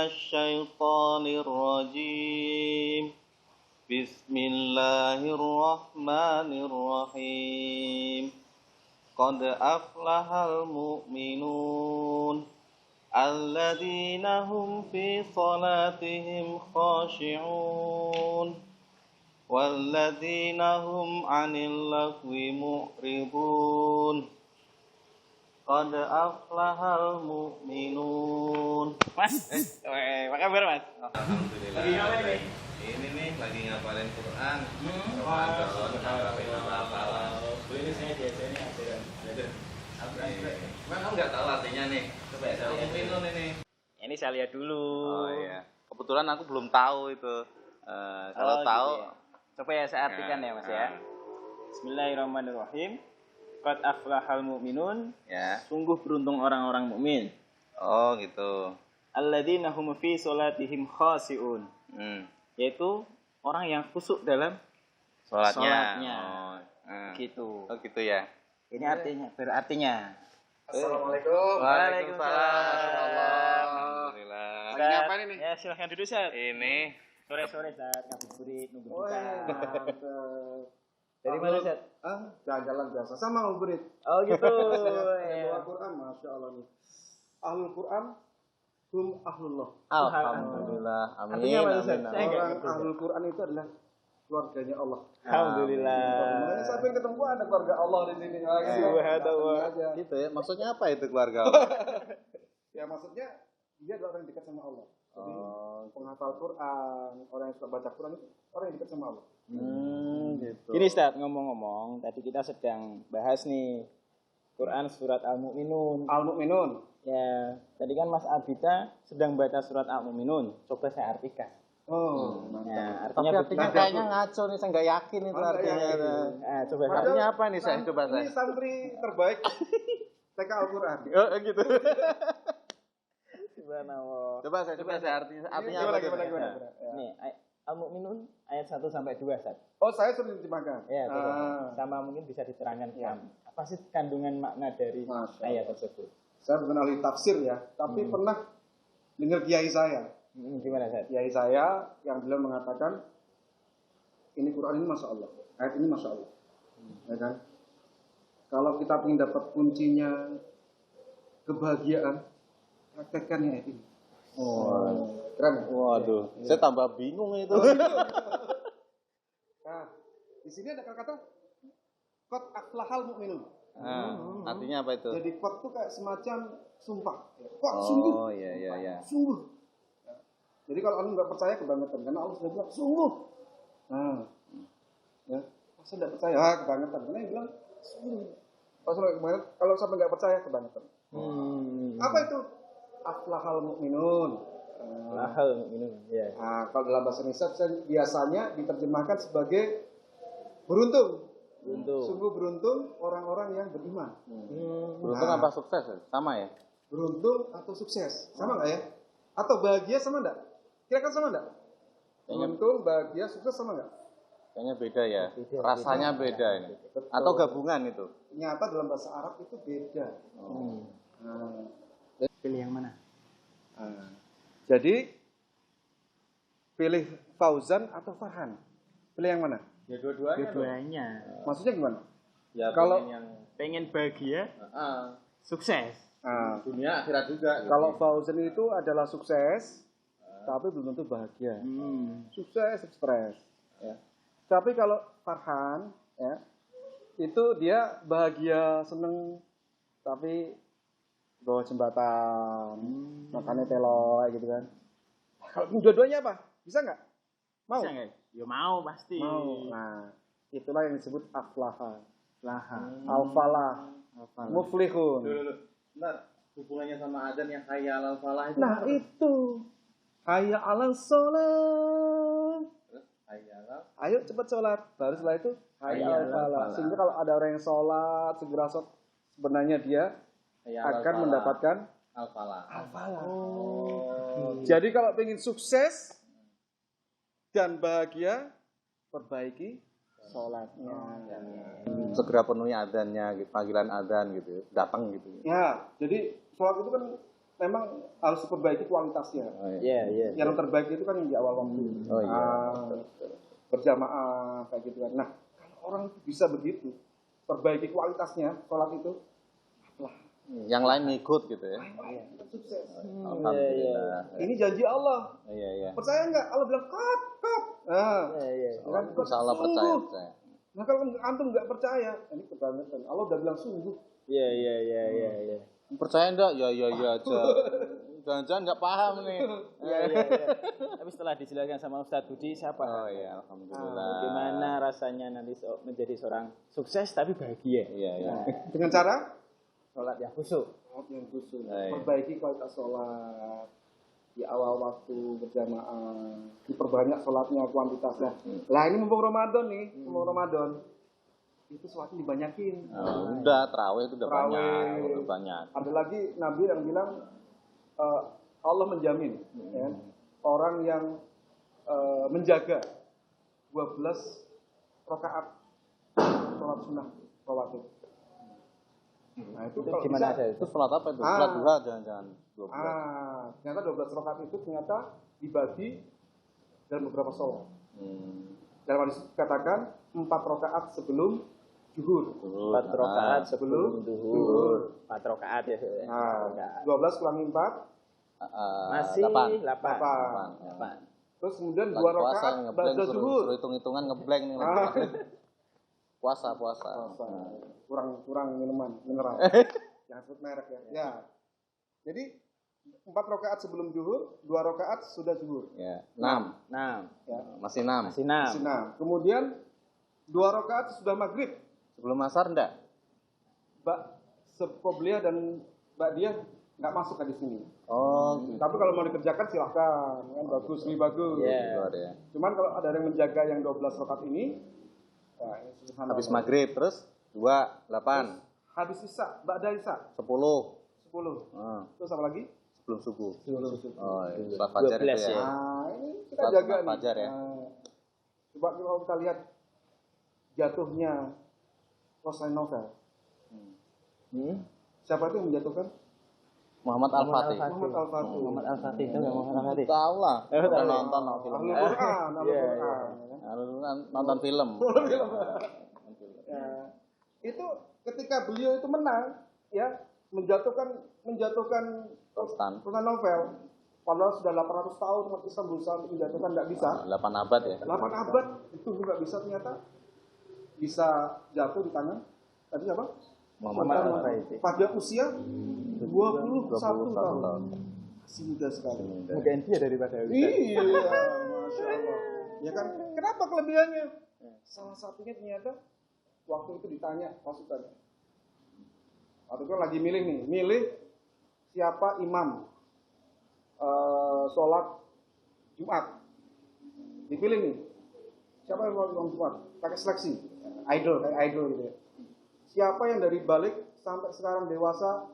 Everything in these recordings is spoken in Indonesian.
الشيطان الرجيم بسم الله الرحمن الرحيم قد أفلح المؤمنون الذين هم في صلاتهم خاشعون والذين هم عن اللغو معرضون قد أفلح المؤمنون. Mas, apa kabar Mas? Alhamdulillah. Lagi ngapain nih? Ini nih lagi ngapalin Quran. Ini saya biasanya ada. Emang kamu nggak tahu artinya nih? Coba saya minum ini. Ini saya lihat dulu. Oh iya. Kebetulan aku belum tahu itu. Kalau tahu, gitu ya. Coba ya saya artikan ya Mas ya. Bismillahirrahmanirrahim. Qad aflahal mu'minun. Ya. Sungguh beruntung orang-orang mukmin. Oh gitu. Alladzina hum fi sholatihim khashi'un. Yaitu orang yang khusyuk dalam Sholatnya. Gitu. Oh gitu ya. Ini artinya, berartinya. Assalamualaikum. Waalaikumsalam. Alhamdulillah. Lagi ngapain ini? Ya silahkan duduk Ustaz. Ini Sore-sore Ustaz, ngabuburit nunggu Oh, buka. mantap. Dari mana Ustaz? Jalan-jalan biasa sama ngabuburit. Oh gitu. Bawa Quran, masya Allah nih. Ahlul Quran, hum ahlullah. alhamdulillah. Amin. Artinya apa, Ustaz? Amin. Saya nggak Orang ngerti. ahlul Quran itu adalah keluarganya Allah. Alhamdulillah. Makanya siapa yang ketemu ada keluarga Allah di sini. Subhanallah. Aja. Gitu ya. Maksudnya apa itu keluarga Allah? Ya maksudnya dia adalah orang yang dekat sama Allah. Jadi Oh, penghafal Quran, orang yang suka baca Quran itu orang yang dekat sama Allah. gitu. Gini Ustaz, ngomong-ngomong, tadi kita sedang bahas nih Quran surat Al-Mu'minun. Al-Mu'minun. Ya, tadi kan Mas Abita sedang baca surat Al-Mu'minun. Coba saya artikan. Oh, Ya, Tapi artinya artinya Nah, kayaknya ngaco nih, saya nggak yakin itu Nggak artinya. yakin. Nah, coba Padahal Artinya apa nih saya coba saya? Ini santri terbaik TK Al-Quran. Oh, gitu. Subhanallah. Coba saya artinya Gimana, apa? gimana, tuh? gimana? Nah, nih, Al-Mu'minun ayat 1 sampai 2, Ustaz. Oh, saya sudah diterjemahkan. Ya, coba. Sama mungkin bisa diterangkan ke kami. Apa sih kandungan makna dari Masya ayat tersebut? Saya bukan ahli tafsir ya, tapi pernah dengar kiai saya. Gimana, Ustaz? Kiai saya yang beliau mengatakan, ini Quran ini Masya Allah. Ayat ini Masya Allah. Ya kan? Kalau kita ingin dapat kuncinya kebahagiaan, praktekkan ayat ini. Oh, Keren ya? waduh, saya tambah bingung itu. Nah, di sini ada kata-kata qad aflahal mu'minun. Artinya apa itu? Jadi qad itu kayak semacam sumpah. Qad sungguh. Oh iya. Sungguh. Jadi kalau anda nggak percaya kebangetan, karena Allah sudah bilang sungguh. Nah, ya, masa nggak percaya? Kebangetan. Karena dia bilang sungguh. Kalau sampai nggak percaya kebangetan. Apa itu? Aflahal mu'minun. Lahal Mu'minun. Ya. Nah, kalau dalam bahasa Indonesia biasanya diterjemahkan sebagai beruntung. Sungguh beruntung orang-orang yang beriman. Beruntung apa sukses? Sama ya? Beruntung atau sukses, sama nggak ya? Atau bahagia sama nggak? Kira-kira sama nggak? Beruntung, bahagia, sukses sama nggak? Kayaknya beda ya. Rasanya beda ini. Atau gabungan itu? Ternyata dalam bahasa Arab itu beda. Nah, Pilih yang mana? jadi pilih Fauzan atau Farhan? Pilih yang mana? Ya dua-duanya. Dua-duanya. Maksudnya gimana? Ya Kalau- pengen yang Pengen bahagia, sukses. Nah, dunia akhirat juga. Gitu. kalau Fauzan itu adalah sukses, tapi belum tentu bahagia. Sukses, stres. Ya. Tapi kalau Farhan, ya, itu dia bahagia, seneng, tapi bawa jembatan, makannya telo, gitu kan. Kalau dua-duanya apa? Bisa nggak? Mau? Bisa nggak? Ya mau pasti. Mau. Nah, itulah yang disebut aflaha, Laha. al-falah, muflihun. Benar. Hubungannya sama adzan yang hayya 'alal falah itu. Nah itu, hayya 'alal sholat. Hayya 'alal. Ayo cepat sholat. Baru setelah itu hayya 'alal falah. Sehingga kalau ada orang yang sholat, segera sholat, sebenarnya dia Hayya 'alal akan falah. mendapatkan Al-falah. al-falah. Oh. Jadi kalau ingin sukses dan bahagia, perbaiki sholatnya. Segera penuhi adzannya, gitu. Panggilan adzan gitu. Datang gitu. Ya, jadi sholat itu kan memang harus diperbaiki kualitasnya. Iya. Yang terbaik itu kan yang di awal waktu. Oh iya. Berjamaah kayak gitu kan. Nah, kalau orang itu bisa begitu, perbaiki kualitasnya sholat itu, Yang lain ngikut gitu ya. sukses. Alhamdulillah. Ini janji Allah. Iya. Percaya nggak? Allah bilang cut. Nah, Insya Allah percaya. nah kalau antum nggak percaya, ini kebangetan. Allah udah bilang sungguh. Iya. Percaya enggak? Ya aja. Jangan-jangan nggak paham nih. Iya. Tapi setelah dijelaskan sama Ustadz Budi, siapa? Oh iya, alhamdulillah. Gimana rasanya nanti menjadi seorang sukses tapi bahagia? Iya. Dengan cara Sholat yang khusyuk. perbaiki kualitas sholat di awal waktu berjamaah, diperbanyak sholatnya, kuantitasnya. Lah ini mumpung Ramadan nih, itu sholatnya dibanyakin. Udah terawih itu udah Terawih. banyak. Ada lagi Nabi yang bilang Allah menjamin ya, orang yang menjaga 12 rakaat sholat sunnah rawatib. Nah itu kalau Gimana bisa, ada Itu sholat apa itu? Sholat duha jangan-jangan 12. ternyata 12 rakaat itu ternyata dibagi dalam beberapa sholat. Dalam hadis dikatakan 4 rakaat sebelum zuhur. 4 rakaat sebelum zuhur. 4 rakaat ya. Nah, 12 kurangi 4 masih 8. 8. terus kemudian 2 Lagi puasa rakaat ngeblank, ba'da suruh zuhur. hitung-hitungan ngeblank nih. Puasa. Kurang minuman mineral. Jangan sebut merek ya. Ya. Jadi 4 rakaat sebelum zuhur, 2 rakaat sudah zuhur. Ya, 6. Ya. Masih 6. Masih 6. Nah, kemudian 2 rakaat sudah maghrib. Sebelum asar enggak? Mbak Qobliyah dan Mbak Diah nggak masuk di sini. Oh, gitu. Tapi kalau mau dikerjakan silahkan, kan bagus, lebih bagus. Iya. Ya. Cuman kalau ada yang menjaga yang 12 rakaat ini, ya, ini subhanallah. Habis maghrib terus 2, 8, Habis isya, ba'da isya 10. 10. Terus apa lagi? Sebelum subuh. Sebelum subuh. Oh, iya. Sholat fajar itu 12 ya. ya. Nah, ini kita Sholat jaga sunat nih. fajar ya. Nah, coba kalau kita lihat jatuhnya Rosain Novel. Siapa itu yang menjatuhkan? Muhammad Al-Fatih. Muhammad Al-Fatih. Muhammad Al-Fatih itu nggak Muhammad Al-Fatih. Tahu lah. Udah nonton Ahlul filmnya. Quran, Ahlul Iya, Quran. Nonton film. Ya, itu ketika beliau itu menang, ya menjatuhkan Sultan. Novel. Padahal sudah 800 tahun umat Islam berusaha untuk menjatuhkan, nggak bisa. 8 abad ya. 8 abad itu nggak bisa, ternyata bisa jatuh di tangan tadi siapa? Muhammad Sultan Al-Fatih. pada usia 21 tahun. Masih muda sekali. Mungkin dia daripada Iya, Masya Allah. Ya kan, kenapa kelebihannya? Salah satunya ternyata waktu itu ditanya pasukan. Waktu itu lagi milih siapa imam sholat Jumat. Dipilih nih, siapa yang sholat Jumat? Pakai seleksi, kayak idol gitu ya. Siapa yang dari balik sampai sekarang dewasa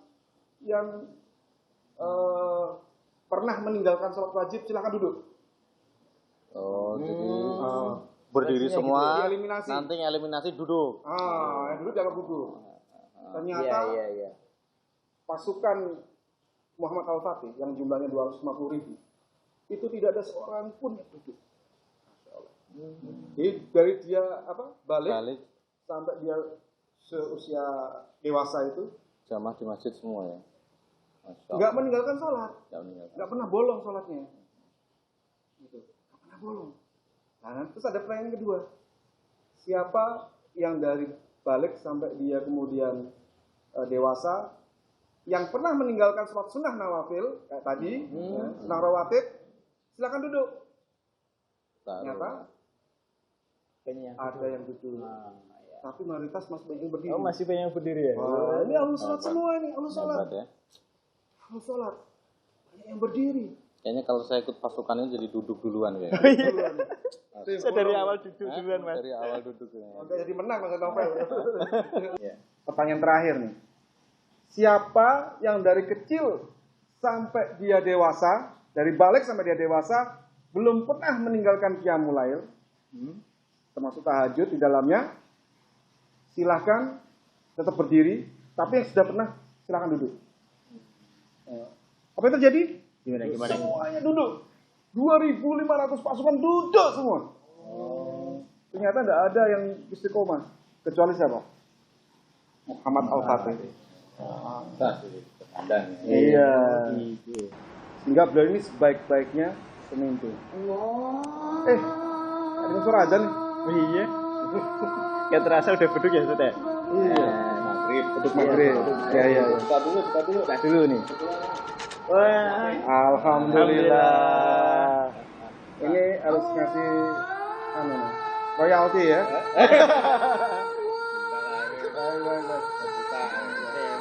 yang pernah meninggalkan sholat wajib, silakan duduk. Oh, jadi berdiri semua. Gitu, eliminasi. Nanti eliminasi duduk. Yang duduk jangan duduk. Ternyata Iya. pasukan Muhammad Al-Fatih yang jumlahnya 250.000 itu tidak ada seorang pun yang duduk. Masya Allah. Jadi dari dia balik sampai dia seusia dewasa itu Jamaah di masjid semua ya. Masya Allah. nggak meninggalkan sholat, Nggak meninggalkan. nggak pernah bolong sholatnya. Gitu. Nggak pernah bolong. Nah, terus ada pertanyaan kedua. Siapa yang dari balik sampai dia kemudian dewasa yang pernah meninggalkan sholat sunnah nawafil kayak tadi, sunnah rawatib, silakan duduk. Ternyata ada yang duduk. Tapi mayoritas masih banyak yang berdiri. Oh, masih banyak yang berdiri ya? Wah, ini ahlu sholat semua ini, ahlu sholat. Hebat ya. Ahlu sholat. Banyak yang berdiri. Kayaknya kalau saya ikut pasukan ini jadi duduk duluan ya. Saya dari awal duduk duluan, Mas. Dari awal duduk ya. Oke, jadi menang Mas Novel. Pertanyaan terakhir nih. Siapa yang dari kecil sampai dia dewasa, dari balik sampai dia dewasa, belum pernah meninggalkan qiyamul lail, termasuk tahajud di dalamnya, silahkan tetap berdiri, tapi yang sudah pernah silahkan duduk. Apa yang terjadi? Gimana? Semuanya duduk. 2.500 pasukan duduk semua. Ternyata tidak ada yang istiqomah kecuali siapa? Muhammad Al-Fatih. Iya. Sehingga beliau ini sebaik-baiknya pemimpin. Ada suara azan nih. Iya. Gak terasa udah beduk ya Ustaz ya? Iya. Beduk maghrib. Iya. Kita dulu nih. Wah, Alhamdulillah. Ini harus ngasih royalti ya.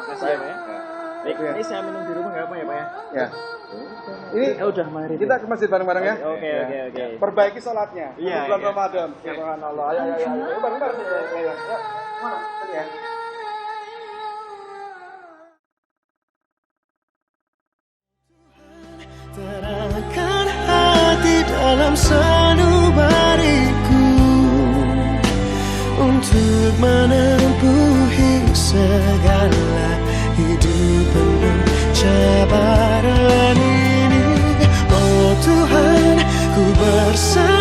Makasih ya Pak ya. Baik, ini saya minum di rumah nggak apa ya Pak ya? Ya. Ini udah mari. kita ke masjid bareng-bareng ya. Oke. Perbaiki sholatnya. Iya, Bulan iya. Ramadan. Subhanallah. Ayo. Bareng-bareng. Ayo. Mana? Sini ya. Terangkan hati dalam sanubariku untuk menempuhi segala hidup penuh cabaran ini. Oh Tuhan, ku bersama